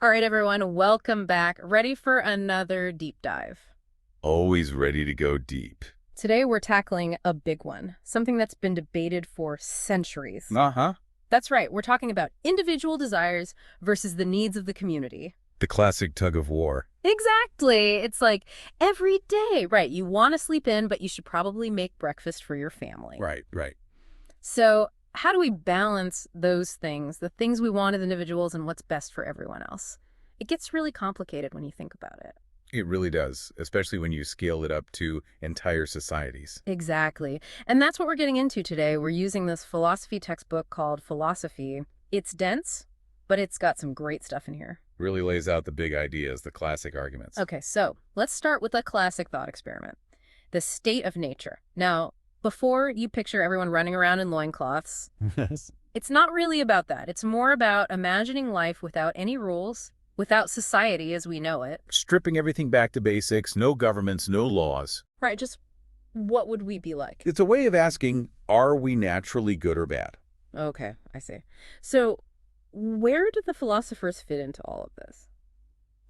All right, everyone, welcome back. Ready for another deep dive. Always ready to go deep. Today, we're tackling a big one, something that's been debated for centuries. Uh-huh. That's right, we're talking about individual desires versus the needs of the community. The classic tug of war. Exactly. It's like every day, right? You want to sleep in, but you should probably make breakfast for your family. Right. So, how do we balance those things, the things we want as individuals and what's best for everyone else? It gets really complicated when you think about it. It really does, especially when you scale it up to entire societies. Exactly. And that's what we're getting into today. We're using this philosophy textbook called Philosophy. It's dense, but it's got some great stuff in here. Really lays out the big ideas, the classic arguments. Okay, so let's start with a classic thought experiment. The state of nature. Now, before you picture everyone running around in loincloths, Yes. it's not really about that. It's more about imagining life without any rules, without society as we know it. Stripping everything back to basics, no governments, no laws. Right, just what would we be like? It's a way of asking, are we naturally good or bad? Okay, I see. So, where do the philosophers fit into all of this?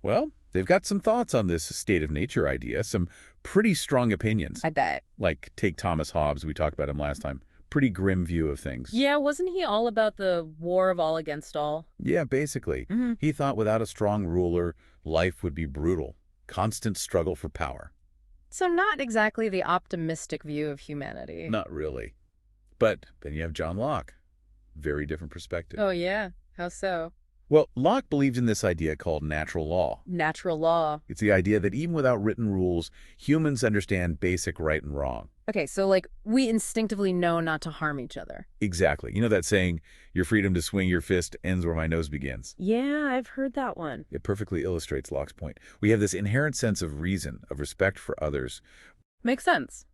Well, they've got some thoughts on this state of nature idea, some pretty strong opinions. I bet. Like, take Thomas Hobbes, we talked about him last time. Pretty grim view of things. Yeah, wasn't he all about the war of all against all? Yeah, basically. He thought without a strong ruler, life would be brutal. Constant struggle for power. So not exactly the optimistic view of humanity. Not really. But then you have John Locke. Very different perspective. Oh, yeah. How so? Well, Locke believed in this idea called natural law. Natural law. It's the idea that even without written rules, humans understand basic right and wrong. Okay, so like we instinctively know not to harm each other. Exactly. You know that saying, your freedom to swing your fist ends where my nose begins? Yeah, I've heard that one. It perfectly illustrates Locke's point. We have this inherent sense of reason, of respect for others. Makes sense.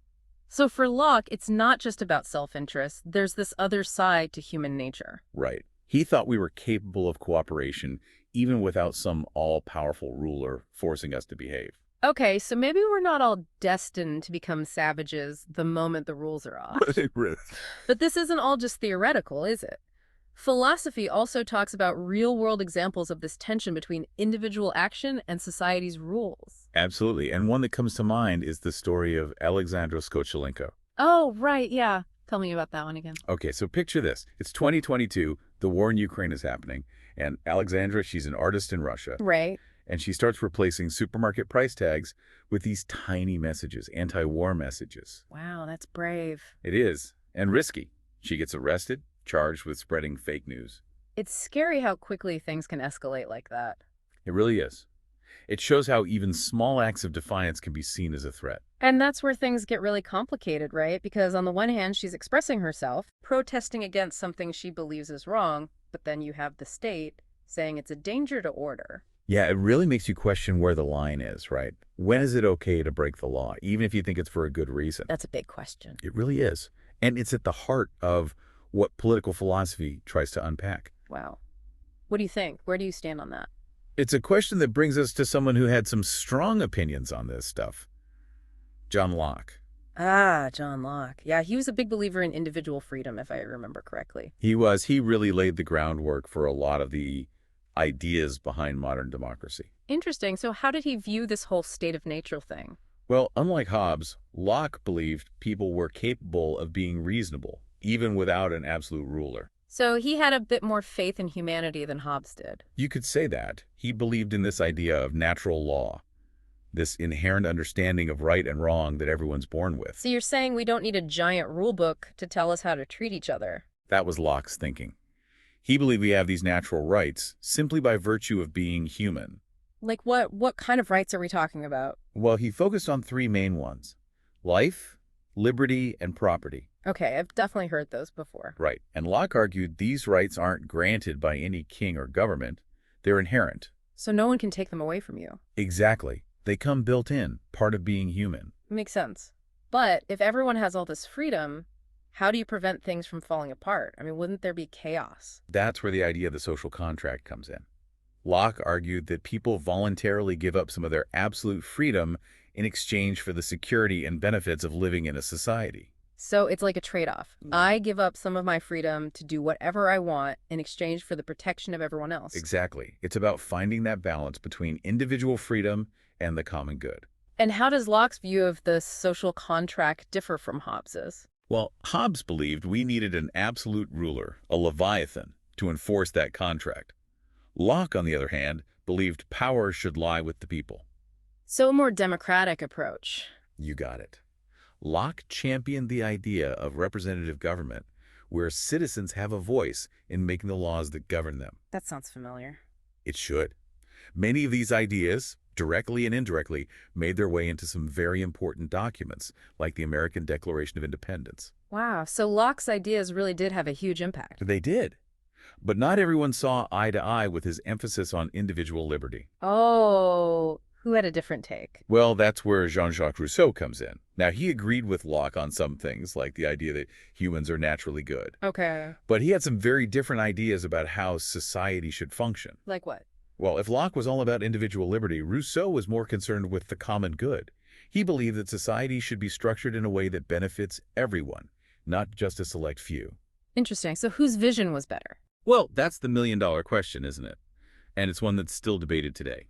So for Locke, it's not just about self-interest. There's this other side to human nature. Right. He thought we were capable of cooperation, even without some all-powerful ruler forcing us to behave. Okay, so maybe we're not all destined to become savages the moment the rules are off. But this isn't all just theoretical, is it? Philosophy also talks about real-world examples of this tension between individual action and society's rules. Absolutely. And one that comes to mind is the story of Alexandra Skochelenko. Oh, right, yeah. Tell me about that one again. Okay, so picture this. It's 2022, the war in Ukraine is happening, and Alexandra, she's an artist in Russia. Right. And she starts replacing supermarket price tags with these tiny messages, anti-war messages. Wow, that's brave. It is, and risky. She gets arrested, charged with spreading fake news. It's scary how quickly things can escalate like that. It really is. It shows how even small acts of defiance can be seen as a threat. And that's where things get really complicated, right? Because on the one hand, she's expressing herself, protesting against something she believes is wrong, but then you have the state saying it's a danger to order. Yeah, it really makes you question where the line is, right? When is it okay to break the law, even if you think it's for a good reason? That's a big question. It really is. And it's at the heart of what political philosophy tries to unpack. Wow. What do you think? Where do you stand on that? It's a question that brings us to someone who had some strong opinions on this stuff. John Locke. Ah, John Locke. Yeah, he was a big believer in individual freedom, if I remember correctly. He was. He really laid the groundwork for a lot of the ideas behind modern democracy. Interesting. So how did he view this whole state of nature thing? Well, unlike Hobbes, Locke believed people were capable of being reasonable, even without an absolute ruler. So he had a bit more faith in humanity than Hobbes did. You could say that. He believed in this idea of natural law, this inherent understanding of right and wrong that everyone's born with. So you're saying we don't need a giant rule book to tell us how to treat each other? That was Locke's thinking. He believed we have these natural rights simply by virtue of being human. Like what kind of rights are we talking about? Well, he focused on three main ones: life, liberty, and property. Okay, I've definitely heard those before. Right. And Locke argued these rights aren't granted by any king or government. They're inherent. So no one can take them away from you. Exactly. They come built in, part of being human. Makes sense. But if everyone has all this freedom, how do you prevent things from falling apart? I mean, wouldn't there be chaos? That's where the idea of the social contract comes in. Locke argued that people voluntarily give up some of their absolute freedom in exchange for the security and benefits of living in a society. So it's like a trade-off. I give up some of my freedom to do whatever I want in exchange for the protection of everyone else. Exactly. It's about finding that balance between individual freedom and the common good. And how does Locke's view of the social contract differ from Hobbes's? Well, Hobbes believed we needed an absolute ruler, a leviathan, to enforce that contract. Locke, on the other hand, believed power should lie with the people. So a more democratic approach. You got it. Locke championed the idea of representative government, where citizens have a voice in making the laws that govern them. That sounds familiar. It should. Many of these ideas, directly and indirectly, made their way into some very important documents, like the American Declaration of Independence. Wow, so Locke's ideas really did have a huge impact. They did. But not everyone saw eye to eye with his emphasis on individual liberty. Oh, who had a different take? Well, that's where Jean-Jacques Rousseau comes in. Now, he agreed with Locke on some things, like the idea that humans are naturally good. Okay. But he had some very different ideas about how society should function. Like what? Well, if Locke was all about individual liberty, Rousseau was more concerned with the common good. He believed that society should be structured in a way that benefits everyone, not just a select few. Interesting. So whose vision was better? Well, that's the million-dollar question, isn't it? And it's one that's still debated today.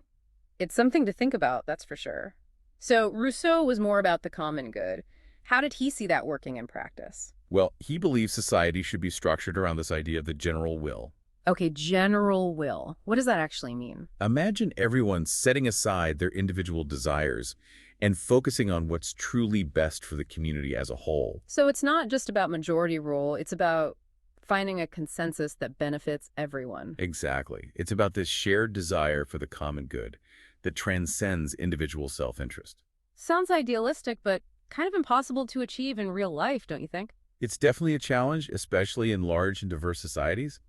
It's something to think about, that's for sure. So Rousseau was more about the common good. How did he see that working in practice? Well, he believed society should be structured around this idea of the general will. Okay, general will. What does that actually mean? Imagine everyone setting aside their individual desires and focusing on what's truly best for the community as a whole. So it's not just about majority rule, it's about finding a consensus that benefits everyone. Exactly. It's about this shared desire for the common good that transcends individual self-interest. Sounds idealistic, but kind of impossible to achieve in real life, don't you think? It's definitely a challenge, especially in large and diverse societies.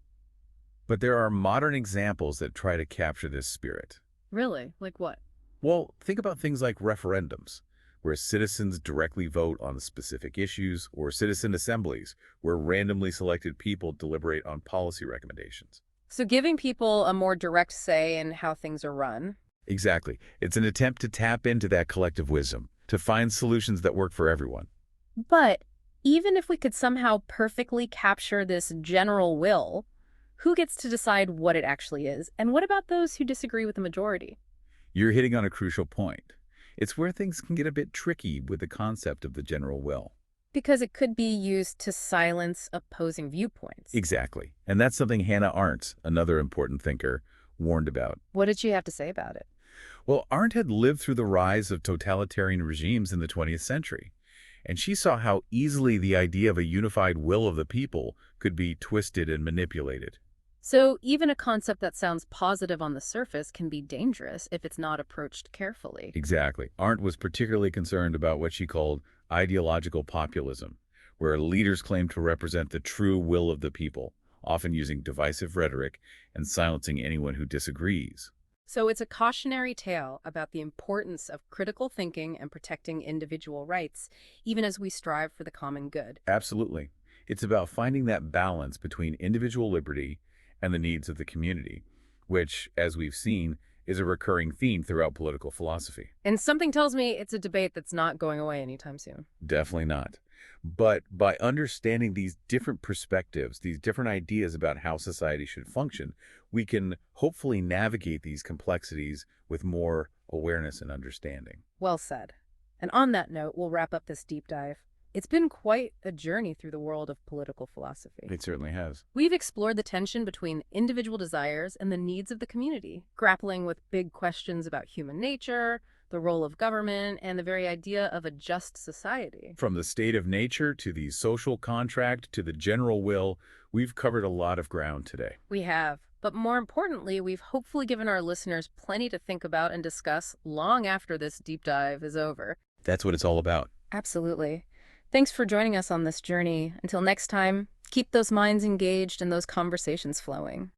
But there are modern examples that try to capture this spirit. Really? Like what? Well, think about things like referendums, where citizens directly vote on specific issues, or citizen assemblies, where randomly selected people deliberate on policy recommendations. So giving people a more direct say in how things are run. Exactly. It's an attempt to tap into that collective wisdom, to find solutions that work for everyone. But even if we could somehow perfectly capture this general will, who gets to decide what it actually is? And what about those who disagree with the majority? You're hitting on a crucial point. It's where things can get a bit tricky with the concept of the general will. Because it could be used to silence opposing viewpoints. Exactly. And that's something Hannah Arendt, another important thinker, warned about. What did she have to say about it? Well, Arendt had lived through the rise of totalitarian regimes in the 20th century, and she saw how easily the idea of a unified will of the people could be twisted and manipulated. So even a concept that sounds positive on the surface can be dangerous if it's not approached carefully. Exactly. Arendt was particularly concerned about what she called ideological populism, where leaders claim to represent the true will of the people, often using divisive rhetoric and silencing anyone who disagrees. So it's a cautionary tale about the importance of critical thinking and protecting individual rights, even as we strive for the common good. Absolutely. It's about finding that balance between individual liberty and the needs of the community, which, as we've seen, is a recurring theme throughout political philosophy. And something tells me it's a debate that's not going away anytime soon. Definitely not. But by understanding these different perspectives, these different ideas about how society should function, we can hopefully navigate these complexities with more awareness and understanding. Well said. And on that note, we'll wrap up this deep dive. It's been quite a journey through the world of political philosophy. It certainly has. We've explored the tension between individual desires and the needs of the community, grappling with big questions about human nature, the role of government, and the very idea of a just society. From the state of nature to the social contract to the general will, we've covered a lot of ground today. We have. But more importantly, we've hopefully given our listeners plenty to think about and discuss long after this deep dive is over. That's what it's all about. Absolutely. Thanks for joining us on this journey. Until next time, keep those minds engaged and those conversations flowing.